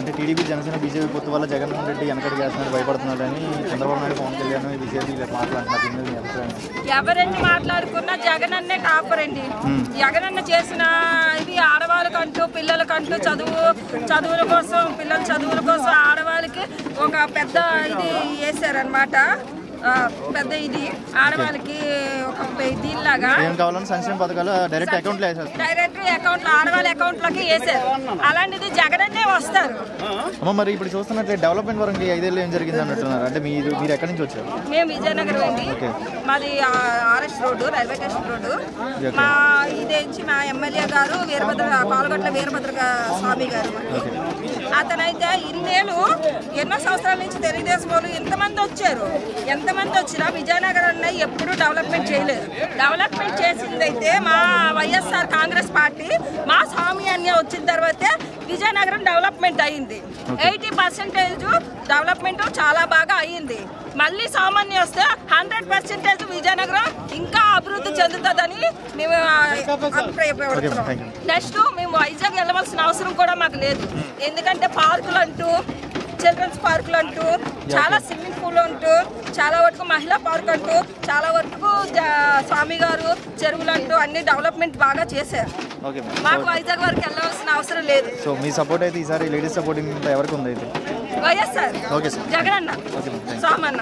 అంటే TDP Janasena BJP పొత్తు వల్ల జగన్మోహన్ రెడ్డి వెనకడికి వేస్తున్నారు భయపడుతున్నాడని చంద్రబాబు నాయుడు పవన్ కళ్యాణ్ బీజేపీ మాట్లాడుతున్నారు. ఎవరండి మాట్లాడుకున్నా జగన్ అన్నే టాపరండి. జగన్ అన్న చేసిన ఇది ఆడవాళ్ళకంటూ పిల్లలకంటూ చదువుల కోసం పిల్లల చదువుల కోసం ఆడవాళ్ళకి ఒక పెద్ద ఇది వేసారనమాట. పెద్ద ఇది ఆడవాళ్ళకి ఒక దీనిలాగా సంక్షేమ పథకాలు డైరెక్ట్ అకౌంట్లో ఆడవాళ్ళ అకౌంట్లోకి వేసారు. అలాంటిది జగనన్నే వస్తారు. మరి ఇప్పుడు చూస్తున్నట్లయితే డెవలప్మెంట్ వరకు 5 ఏళ్ళు ఏం జరిగింది అన్నట్టున్నారు. అంటే మీరు ఎక్కడి నుంచి వచ్చారు? మేము విజయనగరం అండి. మాది RS road, railway station road. మా ఇదేంచి మా ఎమ్మెల్యే గారు పాలగొట్ల వీరభద్ర స్వామి గారు. అతనైతే ఇన్నేళ్ళు ఎన్నో సంవత్సరాల నుంచి తెలుగుదేశం వాళ్ళు ఎంతమంది వచ్చారు, ఎంతమంది వచ్చినా విజయనగరం అన్నయ్య ఎప్పుడు డెవలప్మెంట్ చేయలేదు. డెవలప్మెంట్ చేసిందైతే మా వైఎస్ఆర్ కాంగ్రెస్ పార్టీ మా స్వామి అన్నయ్య వచ్చిన తర్వాతే విజయనగరం డెవలప్మెంట్ అయ్యింది. 80% డెవలప్మెంట్ చాలా బాగా అయ్యింది. మళ్ళీ సామాన్య వస్తే 100% విజయనగరం ఇంకా అభివృద్ధి చెందుతుందని మేము అభిప్రాయపడుతున్నాం. నెక్స్ట్ మేము వైజాగ్ వెళ్ళవలసిన అవసరం కూడా మాకు లేదు. ఎందుకంటే పార్కులు అంటూ, చిల్డ్రన్స్ పార్కులు అంటూ, చాలా స్విమ్మింగ్ పూల్ అంటూ, చాలా వరకు మహిళా పార్క్ అంటూ, చాలా వరకు స్వామి గారు చెరువులు అంటూ అన్ని డెవలప్మెంట్ బాగా చేశారు. మాకు వైజాగ్ వరకు వెళ్ళవలసిన అవసరం లేదు. సో మీ సపోర్ట్ అయితే ఈసారి లేడీస్ సపోర్టింగ్ ఎవరికి ఉంది? అయితే వైఎస్ఆర్, జగన్ అన్న, స్వామి అన్న.